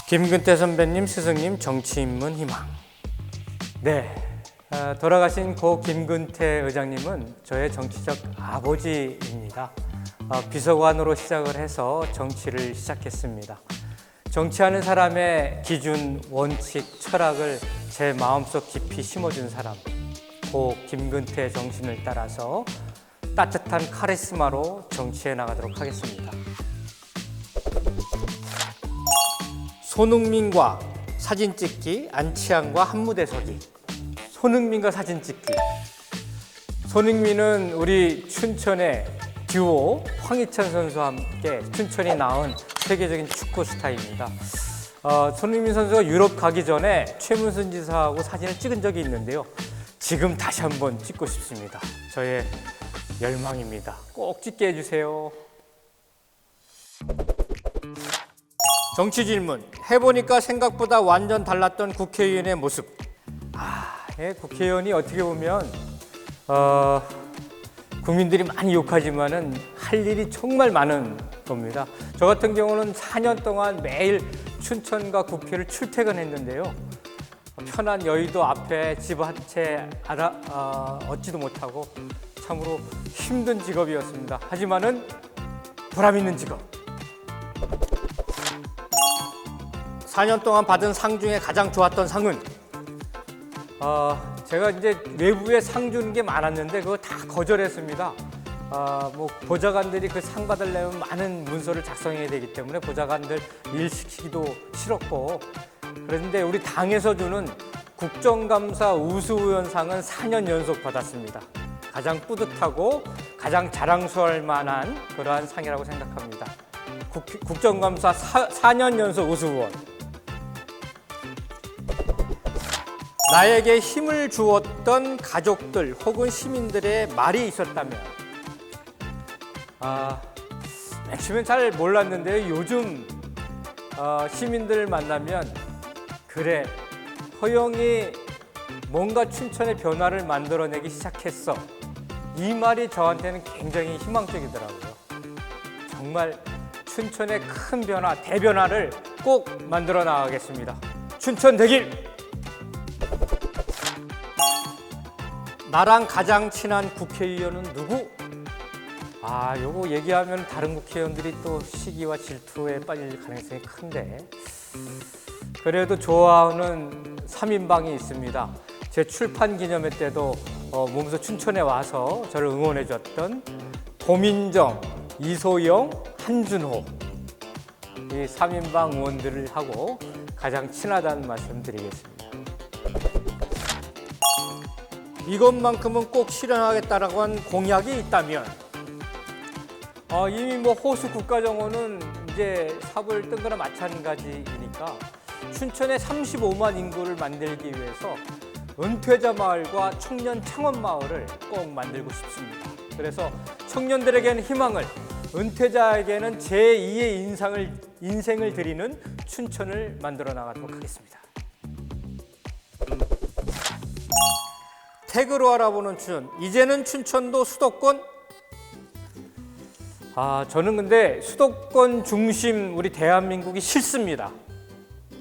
김근태 선배님, 스승님, 정치인문 희망. 네, 돌아가신 고 김근태 의장님은 저의 정치적 아버지입니다. 비서관으로 시작을 해서 정치를 시작했습니다. 정치하는 사람의 기준, 원칙, 철학을 제 마음속 깊이 심어준 사람, 고 김근태 정신을 따라서 따뜻한 카리스마로 정치해 나가도록 하겠습니다. 손흥민과 사진 찍기, 안치환과 한무대 서기. 손흥민과 사진 찍기. 손흥민은 우리 춘천의 듀오 황희찬 선수와 함께 춘천이 낳은 세계적인 축구 스타입니다. 손흥민 선수가 유럽 가기 전에 최문순 지사하고 사진을 찍은 적이 있는데요. 지금 다시 한번 찍고 싶습니다. 저의 열망입니다. 꼭 찍게 해주세요. 정치 질문. 해보니까 생각보다 완전 달랐던 국회의원의 모습. 국회의원이 어떻게 보면 국민들이 많이 욕하지만은 할 일이 정말 많은 겁니다. 저 같은 경우는 4년 동안 매일 춘천과 국회를 출퇴근했는데요. 편한 여의도 앞에 집 한 채 얻지도 못하고 참으로 힘든 직업이었습니다. 하지만은 보람 있는 직업. 4년 동안 받은 상 중에 가장 좋았던 상은 제가 이제 외부에 상 주는 게 많았는데 그거 다 거절했습니다. 보좌관들이 그 상 받으려면 많은 문서를 작성해야 되기 때문에 보좌관들 일 시키기도 싫었고, 그런데 우리 당에서 주는 국정감사 우수의원상은 4년 연속 받았습니다. 가장 뿌듯하고 가장 자랑스러울 만한 그러한 상이라고 생각합니다. 국정감사 4년 연속 우수의원. 나에게 힘을 주었던 가족들 혹은 시민들의 말이 있었다면, 맨 처음엔 잘 몰랐는데요. 요즘 시민들을 만나면 그래, 허영이 뭔가 춘천의 변화를 만들어내기 시작했어. 이 말이 저한테는 굉장히 희망적이더라고요. 정말 춘천의 큰 변화, 대변화를 꼭 만들어 나가겠습니다. 춘천 대길! 나랑 가장 친한 국회의원은 누구? 요거 얘기하면 다른 국회의원들이 또 시기와 질투에 빠질 가능성이 큰데, 그래도 좋아하는 3인방이 있습니다. 제 출판 기념회 때도 몸소 춘천에 와서 저를 응원해 줬던 고민정, 이소영, 한준호, 이 3인방 의원들을 하고 가장 친하다는 말씀 드리겠습니다. 이것만큼은 꼭 실현하겠다라고 한 공약이 있다면, 이미 호수 국가정원은 이제 삽을 뜬 거나 마찬가지이니까 춘천에 35만 인구를 만들기 위해서 은퇴자 마을과 청년 창원 마을을 꼭 만들고 싶습니다. 그래서 청년들에게는 희망을, 은퇴자에게는 제2의 인생을 드리는 춘천을 만들어 나가도록 하겠습니다. 택으로 알아보는 춘천. 이제는 춘천도 수도권? 저는 근데 수도권 중심 우리 대한민국이 싫습니다.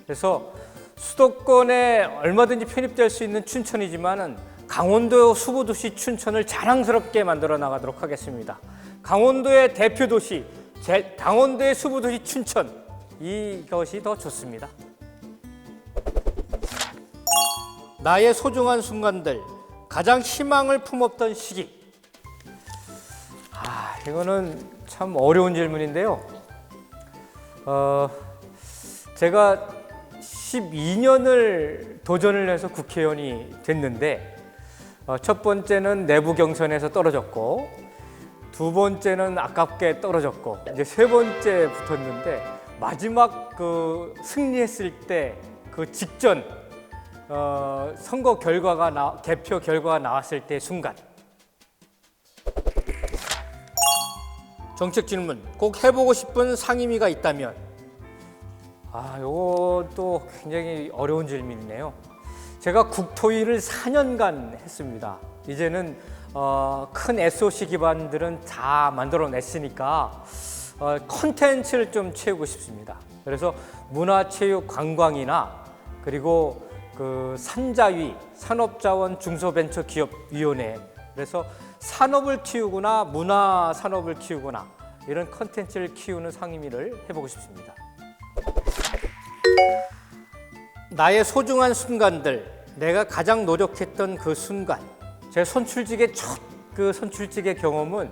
그래서 수도권에 얼마든지 편입될 수 있는 춘천이지만은 강원도 수부도시 춘천을 자랑스럽게 만들어 나가도록 하겠습니다. 강원도의 대표 도시, 강원도의 수부도시 춘천, 이것이 더 좋습니다. 나의 소중한 순간들, 가장 희망을 품었던 시기. 이거는 참 어려운 질문인데요. 제가 12년을 도전을 해서 국회의원이 됐는데, 첫 번째는 내부 경선에서 떨어졌고, 두 번째는 아깝게 떨어졌고, 이제 세 번째 붙었는데, 마지막 승리했을 때 그 직전 선거 결과가 개표 결과가 나왔을 때 순간. 정책 질문. 꼭 해보고 싶은 상임위가 있다면? 요것도 굉장히 어려운 질문이네요. 제가 국토위를 4년간 했습니다. 이제는 큰 SOC 기반들은 다 만들어냈으니까 컨텐츠를 좀 채우고 싶습니다. 그래서 문화체육 관광이나 그리고 그 산자위 산업자원 중소벤처기업위원회, 그래서 산업을 키우거나 문화 산업을 키우거나 이런 컨텐츠를 키우는 상임위를 해보고 싶습니다. 나의 소중한 순간들, 내가 가장 노력했던 그 순간. 제 선출직의 첫 그 선출직의 경험은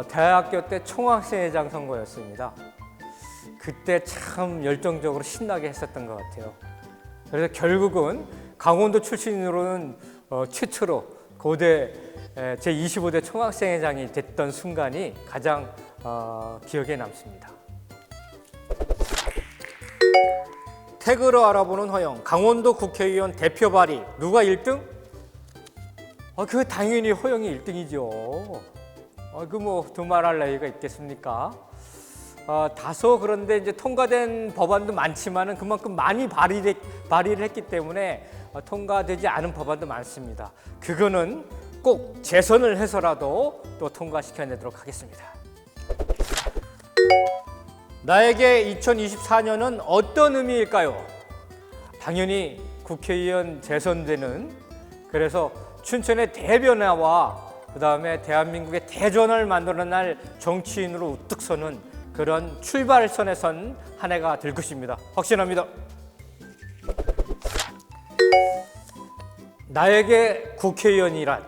대학교 때 총학생회장 선거였습니다. 그때 참 열정적으로 신나게 했었던 것 같아요. 그래서 결국은 강원도 출신으로는 최초로 고대 제25대 총학생회장이 됐던 순간이 가장 기억에 남습니다. 태그로 알아보는 허영, 강원도 국회의원 대표 발의, 누가 1등? 그 당연히 허영이 1등이죠. 그 뭐 두말할 나위가 있겠습니까? 다소 그런데 이제 통과된 법안도 많지만은 그만큼 많이 발의를 했기 때문에 통과되지 않은 법안도 많습니다. 그거는 꼭 재선을 해서라도 또 통과시켜내도록 하겠습니다. 나에게 2024년은 어떤 의미일까요? 당연히 국회의원 재선되는, 그래서 춘천의 대변화와 그 다음에 대한민국의 대전을 만들어낼 정치인으로 우뚝 서는 그런 출발선에 선 한 해가 될 것입니다. 확신합니다. 나에게 국회의원이란,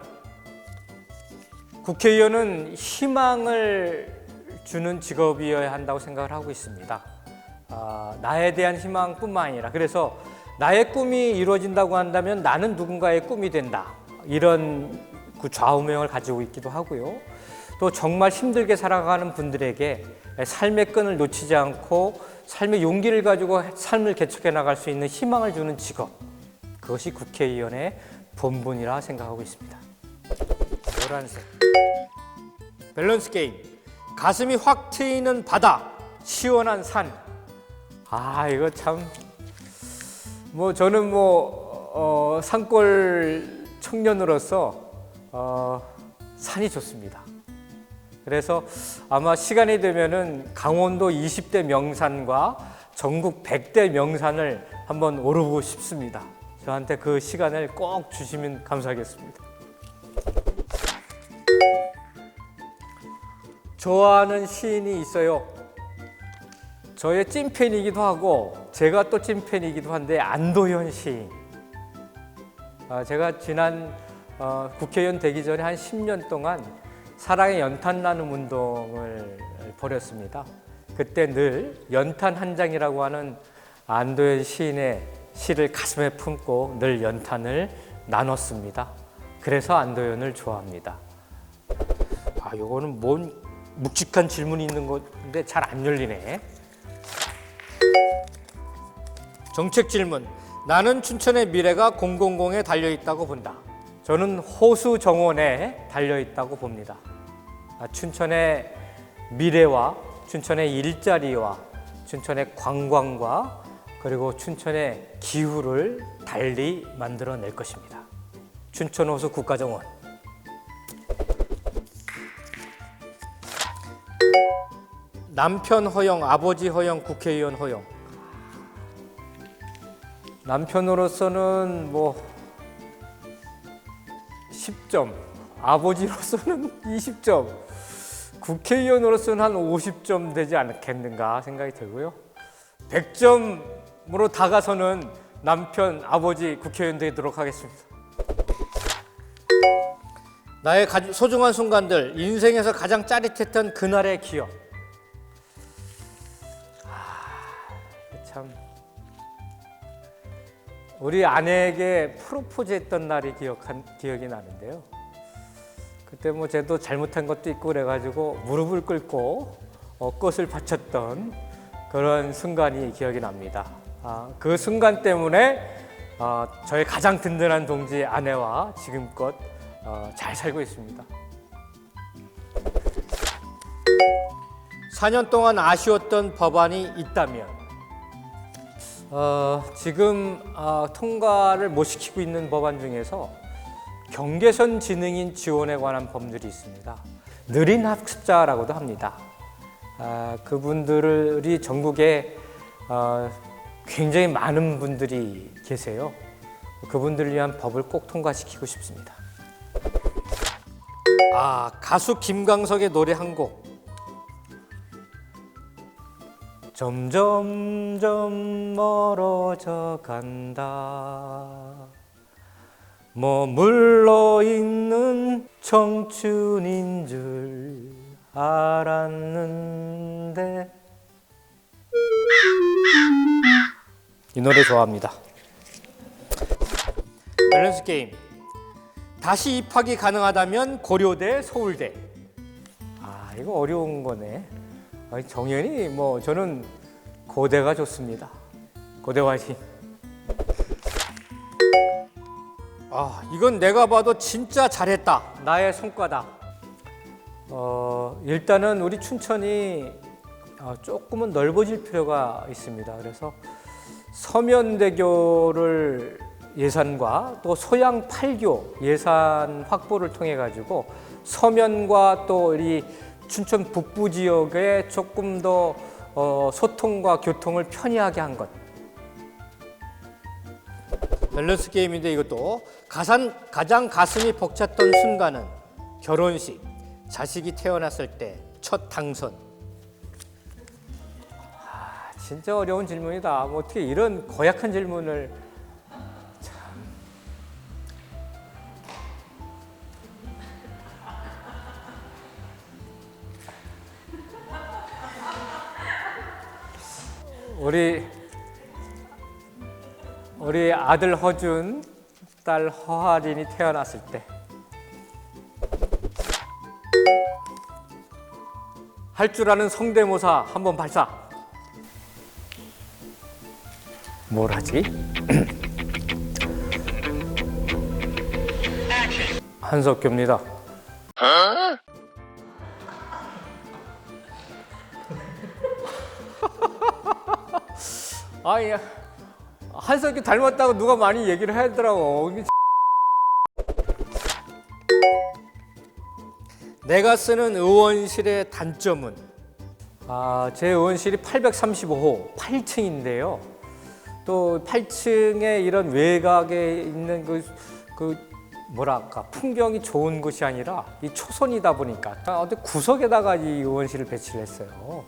국회의원은 희망을 주는 직업이어야 한다고 생각을 하고 있습니다. 나에 대한 희망뿐만 아니라, 그래서 나의 꿈이 이루어진다고 한다면 나는 누군가의 꿈이 된다, 이런 그 좌우명을 가지고 있기도 하고요. 또 정말 힘들게 살아가는 분들에게 삶의 끈을 놓치지 않고 삶의 용기를 가지고 삶을 개척해 나갈 수 있는 희망을 주는 직업, 그것이 국회의원의 본분이라 생각하고 있습니다. 노란색 밸런스 게임, 가슴이 확 트이는 바다, 시원한 산. 이거 참, 저는 산골 청년으로서 산이 좋습니다. 그래서 아마 시간이 되면은 강원도 20대 명산과 전국 100대 명산을 한번 오르고 싶습니다. 저한테 그 시간을 꼭 주시면 감사하겠습니다. 좋아하는 시인이 있어요. 저의 찐팬이기도 하고 제가 또 찐팬이기도 한데, 안도현 시인. 제가 지난 국회의원 되기 전에 한 10년 동안 사랑의 연탄 나눔 운동을 벌였습니다. 그때 늘 연탄 한 장이라고 하는 안도현 시인의 시를 가슴에 품고 늘 연탄을 나눴습니다. 그래서 안도현을 좋아합니다. 요거는 뭔 묵직한 질문이 있는 건데 잘 안 열리네. 정책 질문. 나는 춘천의 미래가 000에 달려있다고 본다. 저는 호수 정원에 달려있다고 봅니다. 춘천의 미래와 춘천의 일자리와 춘천의 관광과 그리고 춘천의 기후를 달리 만들어낼 것입니다. 춘천호수 국가정원. 남편 허영, 아버지 허영, 국회의원 허영. 남편으로서는 10점, 아버지로서는 20점, 국회의원으로서는 한 50점 되지 않겠는가 생각이 들고요. 100점으로 다가서는 남편, 아버지, 국회의원 되도록 하겠습니다. 나의 소중한 순간들, 인생에서 가장 짜릿했던 그날의 기억. 참, 우리 아내에게 프로포즈했던 날이 기억이 나는데요. 그때 쟤도 잘못한 것도 있고 그래가지고 무릎을 꿇고 꽃을 바쳤던 그런 순간이 기억이 납니다. 그 순간 때문에 저의 가장 든든한 동지 아내와 지금껏 잘 살고 있습니다. 4년 동안 아쉬웠던 법안이 있다면, 지금 통과를 못 시키고 있는 법안 중에서 경계선 지능인 지원에 관한 법률이 있습니다. 느린 학습자라고도 합니다. 그분들이 전국에 굉장히 많은 분들이 계세요. 그분들을 위한 법을 꼭 통과시키고 싶습니다. 가수 김광석의 노래 한 곡. 점점점 멀어져 간다. 머물러 있는 청춘인 줄 알았는데. 이 노래 좋아합니다. 밸런스 게임. 다시 입학이 가능하다면 고려대, 서울대. 이거 어려운 거네. 정연이 저는 고대가 좋습니다. 고대 화이팅. 이건 내가 봐도 진짜 잘했다. 나의 성과다. 일단은 우리 춘천이 조금은 넓어질 필요가 있습니다. 그래서 서면대교를 예산과 또 소양 8교 예산 확보를 통해 가지고 서면과 또 우리 춘천 북부 지역에 조금 더 소통과 교통을 편리하게 한 것. 밸런스 게임인데 이것도 가장 가슴이 벅찼던 순간은 결혼식, 자식이 태어났을 때 첫 당선. 진짜 어려운 질문이다. 어떻게 이런 고약한 질문을. 우리 아들 허준, 딸 허하린이 태어났을 때 할 줄 아는 성대모사 한번 발사. 뭘 하지? 한석규입니다. 한석규 닮았다고 누가 많이 얘기를 하더라고. 내가 쓰는 의원실의 단점은 제 의원실이 835호 8층인데요. 또 8층에 이런 외곽에 있는 풍경이 좋은 곳이 아니라 이 초선이다 보니까 어디 구석에다가 이 의원실을 배치를 했어요.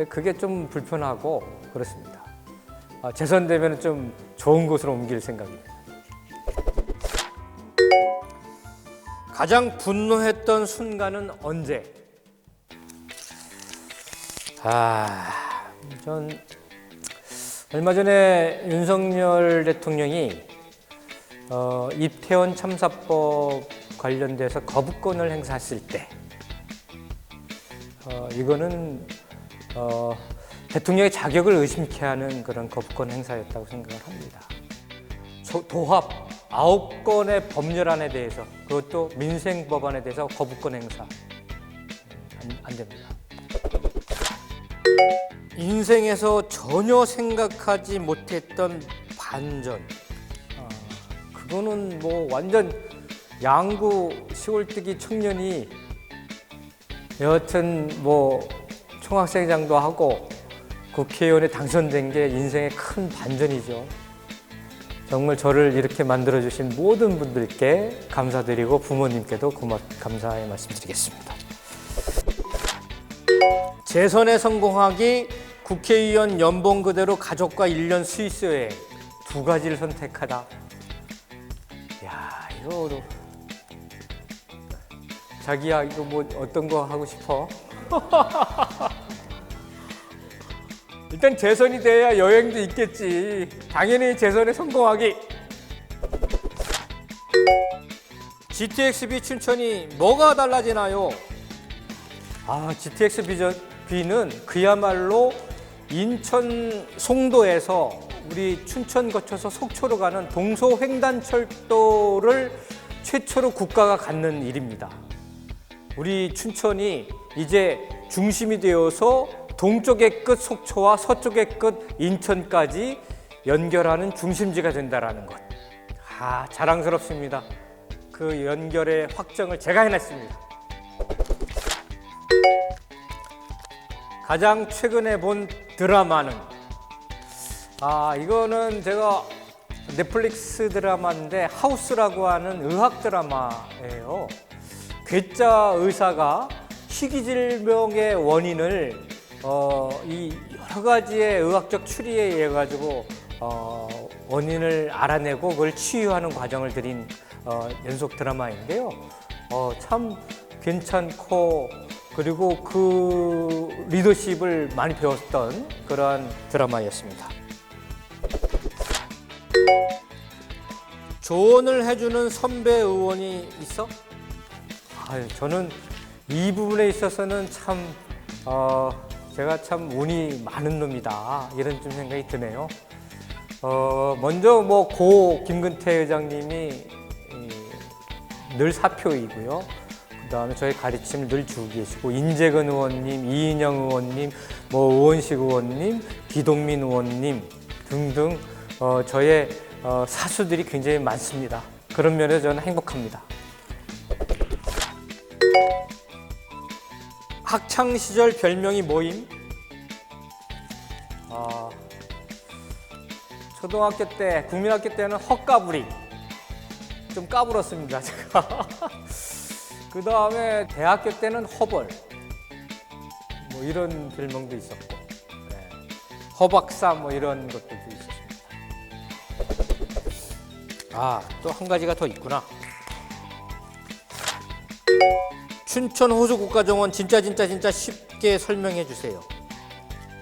그게 좀 불편하고 그렇습니다. 재선되면 좀 좋은 곳으로 옮길 생각입니다. 가장 분노했던 순간은 언제? 전 얼마 전에 윤석열 대통령이 이태원 참사법 관련돼서 거부권을 행사했을 때 이거는 대통령의 자격을 의심케 하는 그런 거부권 행사였다고 생각을 합니다. 도합 9건의 법률안에 대해서, 그것도 민생 법안에 대해서 거부권 행사 안 됩니다. 인생에서 전혀 생각하지 못했던 반전. 그거는 완전 양구 시골뜨기 청년이 여하튼 총학생장도 하고 국회의원에 당선된 게 인생의 큰 반전이죠. 정말 저를 이렇게 만들어주신 모든 분들께 감사드리고 부모님께도 감사의 말씀드리겠습니다. 재선에 성공하기, 국회의원 연봉 그대로 가족과 1년 스위스 여행, 두 가지를 선택하다. 이거 자기야 이거 어떤 거 하고 싶어? 일단 재선이 돼야 여행도 있겠지. 당연히 재선에 성공하기. GTX-B 춘천이 뭐가 달라지나요? GTX-B는 그야말로 인천 송도에서 우리 춘천 거쳐서 속초로 가는 동서횡단철도를 최초로 국가가 갖는 일입니다. 우리 춘천이 이제 중심이 되어서 동쪽의 끝 속초와 서쪽의 끝 인천까지 연결하는 중심지가 된다는 것. 자랑스럽습니다. 그 연결의 확정을 제가 해냈습니다. 가장 최근에 본 드라마는 이거는 제가 넷플릭스 드라마인데 하우스라고 하는 의학 드라마예요. 괴짜 의사가 희귀질병의 원인을 이 여러 가지의 의학적 추리에 의해 가지고 원인을 알아내고 그걸 치유하는 과정을 들인 연속 드라마인데요. 참 괜찮고 그리고 그 리더십을 많이 배웠던 그러한 드라마였습니다. 조언을 해주는 선배 의원이 있어? 저는 이 부분에 있어서는 참 제가 참 운이 많은 놈이다 이런 좀 생각이 드네요. 먼저 고 김근태 의장님이 늘 사표이고요. 그다음에 저희 가르침을 늘 주고 계시고 인재근 의원님, 이인영 의원님, 의원식 의원님, 기동민 의원님 등등 저의 사수들이 굉장히 많습니다. 그런 면에서 저는 행복합니다. 학창 시절 별명이 뭐임? 초등학교 때, 국민학교 때는 헛까부리. 좀 까불었습니다, 제가. 그 다음에 대학교 때는 허벌. 이런 별명도 있었고. 네. 허박사 이런 것들도 있었습니다. 또 한 가지가 더 있구나. 춘천 호수국가정원 진짜 쉽게 설명해 주세요.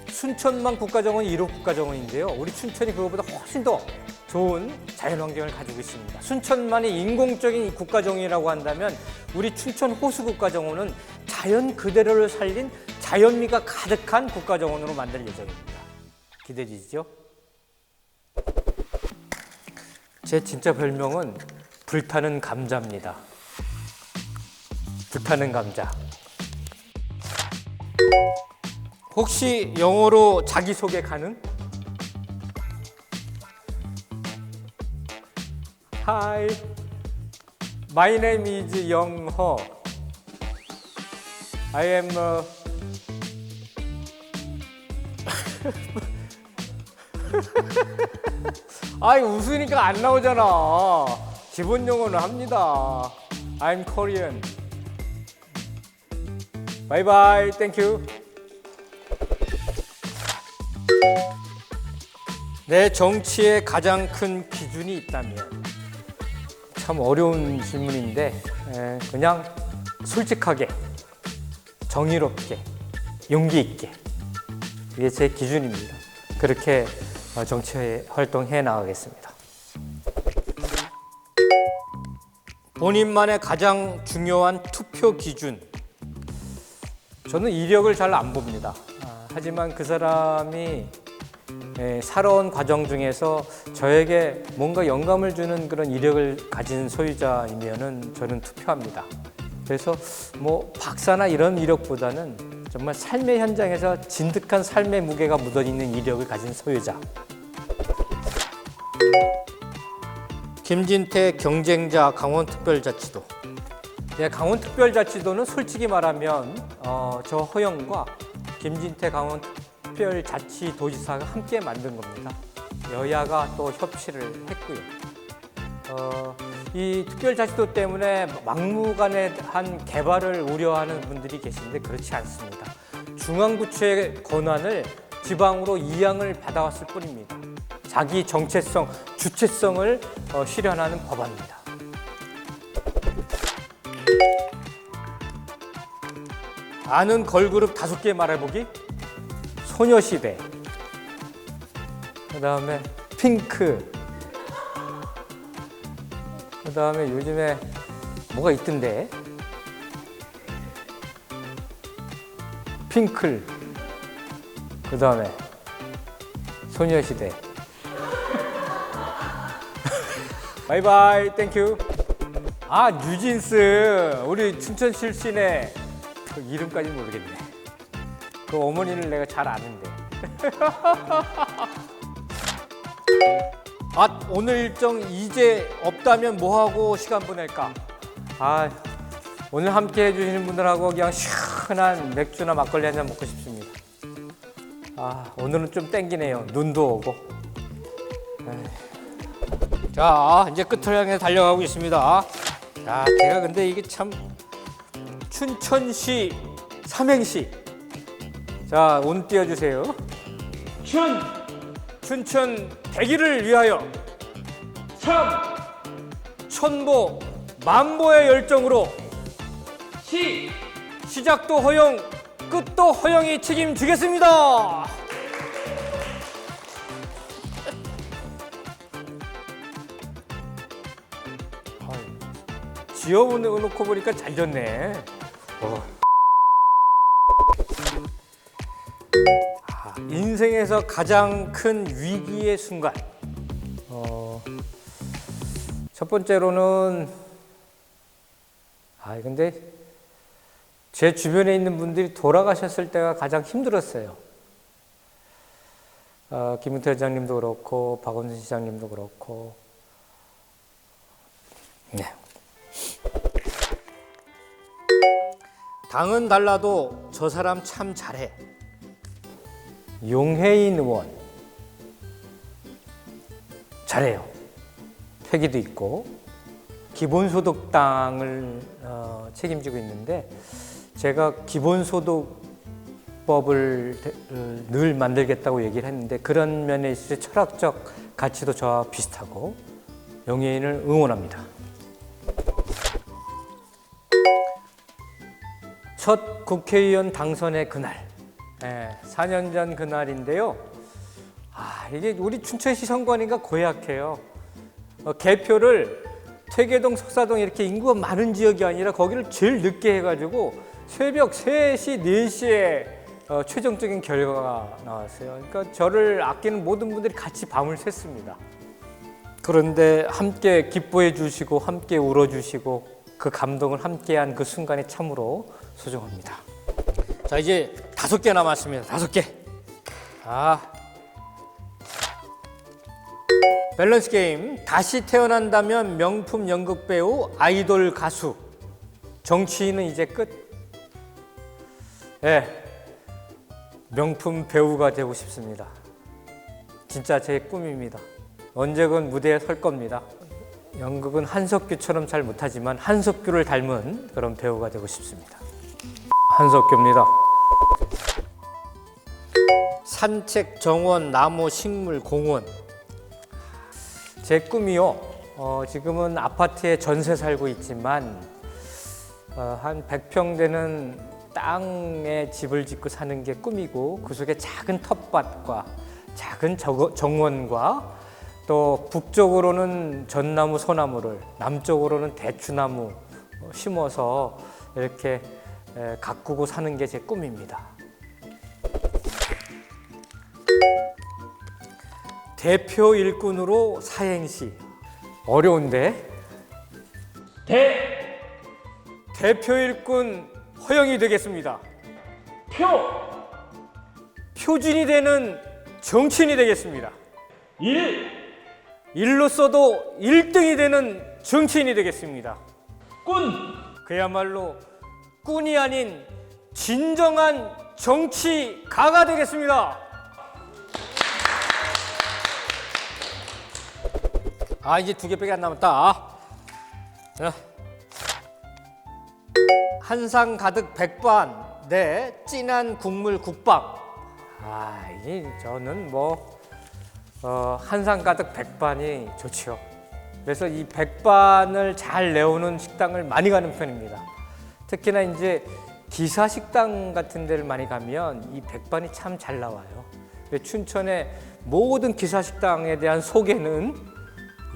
순천만 국가정원이 1호 국가정원인데요. 우리 춘천이 그것보다 훨씬 더 좋은 자연환경을 가지고 있습니다. 순천만이 인공적인 국가정원이라고 한다면 우리 춘천 호수국가정원은 자연 그대로를 살린 자연미가 가득한 국가정원으로 만들 예정입니다. 기대되시죠? 제 진짜 별명은 불타는 감자입니다. 불타는 감자. 혹시 영어로 자기소개 가능? Hi, my name is 영허. I am 웃으니까 안 나오잖아. 기본 영어는 합니다. I'm Korean. Bye bye. Thank you. 내 정치의 가장 큰 기준이 있다면 참 어려운 질문인데 그냥 솔직하게 정의롭게 용기 있게 이게 제 기준입니다. 그렇게 정치 활동해 나가겠습니다. 본인만의 가장 중요한 투표 기준. 저는 이력을 잘 안 봅니다. 하지만 그 사람이 살아온 과정 중에서 저에게 뭔가 영감을 주는 그런 이력을 가진 소유자이면은 저는 투표합니다. 그래서 박사나 이런 이력보다는 정말 삶의 현장에서 진득한 삶의 무게가 묻어있는 이력을 가진 소유자. 김진태 경쟁자 강원특별자치도. 강원특별자치도는 솔직히 말하면 저 허영과 김진태 강원특별자치도지사가 함께 만든 겁니다. 여야가 또 협치를 했고요. 이 특별자치도 때문에 막무가내한 개발을 우려하는 분들이 계신데 그렇지 않습니다. 중앙부처의 권한을 지방으로 이양을 받아왔을 뿐입니다. 자기 정체성, 주체성을 실현하는 법안입니다. 아는 걸그룹 5개 말해보기. 소녀시대, 그 다음에 핑크, 그 다음에 요즘에 뭐가 있던데 핑클, 그 다음에 소녀시대. 바이바이, 땡큐. 뉴진스, 우리 춘천 출신의 그 이름까지는 모르겠네. 그 어머니를 내가 잘 아는데. 오늘 일정 이제 없다면 뭐하고 시간 보낼까? 오늘 함께 해주시는 분들하고 그냥 시원한 맥주나 막걸리 한잔 먹고 싶습니다. 오늘은 좀 땡기네요. 눈도 오고. 자, 이제 끝을 향해 달려가고 있습니다. 자, 제가 근데 이게 참 춘천시 삼행시. 자, 운 띄워주세요. 춘천 대기를 위하여. 천보 만보의 열정으로. 시작도 허영, 끝도 허영이 책임지겠습니다. 지어놓고 보니까 잘 졌네. 인생에서 가장 큰 위기의 순간. 첫 번째로는 근데 제 주변에 있는 분들이 돌아가셨을 때가 가장 힘들었어요. 김은태 회장님도 그렇고 박원순 시장님도 그렇고. 네. 당은 달라도 저 사람 참 잘해. 용해인 의원 잘해요. 패기도 있고 기본소득당을 책임지고 있는데 제가 기본소득법을 늘 만들겠다고 얘기를 했는데 그런 면에 있어서 철학적 가치도 저와 비슷하고 용해인을 응원합니다. 첫 국회의원 당선의 그날, 4년 전 그날인데요. 이게 우리 춘천시 선관위가 고약해요. 개표를 퇴계동, 석사동 이렇게 인구가 많은 지역이 아니라 거기를 제일 늦게 해가지고 새벽 3시, 4시에 최종적인 결과가 나왔어요. 그러니까 저를 아끼는 모든 분들이 같이 밤을 샜습니다. 그런데 함께 기뻐해 주시고 함께 울어 주시고 그 감동을 함께한 그 순간이 참으로 소중합니다. 자, 이제 5개 남았습니다. 5개. 밸런스 게임. 다시 태어난다면 명품 연극 배우, 아이돌 가수. 정치인은 이제 끝. 명품 배우가 되고 싶습니다. 진짜 제 꿈입니다. 언제건 무대에 설 겁니다. 연극은 한석규처럼 잘 못하지만 한석규를 닮은 그런 배우가 되고 싶습니다. 한석규입니다. 산책, 정원, 나무, 식물, 공원. 제 꿈이요. 지금은 아파트에 전세 살고 있지만 한 100평 되는 땅에 집을 짓고 사는 게 꿈이고 그 속에 작은 텃밭과 작은 정원과 또 북쪽으로는 전나무, 소나무를, 남쪽으로는 대추나무 심어서 이렇게 가꾸고 사는 게 제 꿈입니다. 대표 일꾼으로 사행시. 어려운데? 대표 일꾼 허영이 되겠습니다. 표준이 되는 정치인이 되겠습니다. 일로서도 1등이 되는 정치인이 되겠습니다. 그야말로 꾼이 아닌 진정한 정치가가 되겠습니다. 이제 2개밖에 안 남았다. 한상 가득 백반 대 진한 국물 국밥. 이게 저는 한상 가득 백반이 좋죠. 그래서 이 백반을 잘 내오는 식당을 많이 가는 편입니다. 특히나 이제 기사식당 같은 데를 많이 가면 이 백반이 참 잘 나와요. 춘천의 모든 기사식당에 대한 소개는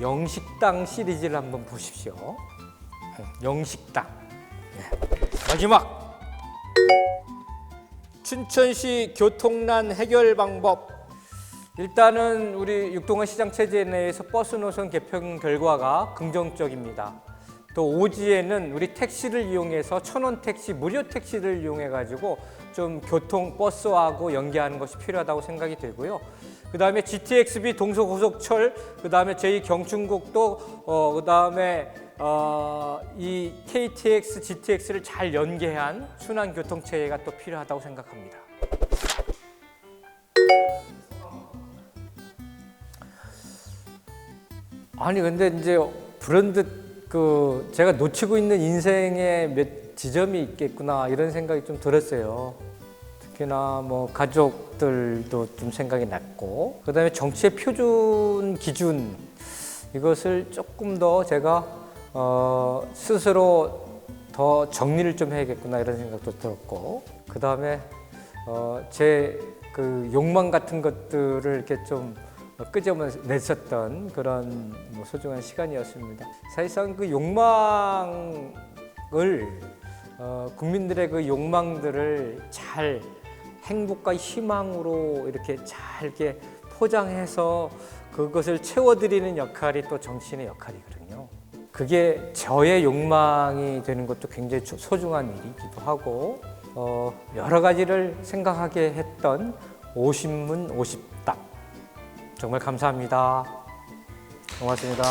영식당 시리즈를 한번 보십시오. 영식당. 마지막. 춘천시 교통난 해결 방법. 일단은 우리 육동원 시장 체제 내에서 버스 노선 개편 결과가 긍정적입니다. 또 오지에는 우리 택시를 이용해서 1,000원 택시, 무료 택시를 이용해 가지고 좀 교통 버스하고 연계하는 것이 필요하다고 생각이 되고요. 그다음에 GTX-B 동서고속철, 그다음에 제2경춘국도, 그다음에 이 KTX, GTX를 잘 연계한 순환 교통 체계가 또 필요하다고 생각합니다. 아니 근데 이제 불현듯 제가 놓치고 있는 인생의 몇 지점이 있겠구나 이런 생각이 좀 들었어요. 특히나 뭐 가족들도 좀 생각이 났고, 그다음에 정치의 표준 기준 이것을 조금 더 제가 스스로 더 정리를 좀 해야겠구나 이런 생각도 들었고, 그다음에 제 그 욕망 같은 것들을 이렇게 좀 끄집어냈었던 그런 뭐 소중한 시간이었습니다. 사실상 그 욕망을 국민들의 그 욕망들을 잘 행복과 희망으로 이렇게 잘 이렇게 포장해서 그것을 채워드리는 역할이 또 정치인의 역할이거든요. 그게 저의 욕망이 되는 것도 굉장히 소중한 일이기도 하고, 여러 가지를 생각하게 했던 50문 50답 정말 감사합니다. 고맙습니다.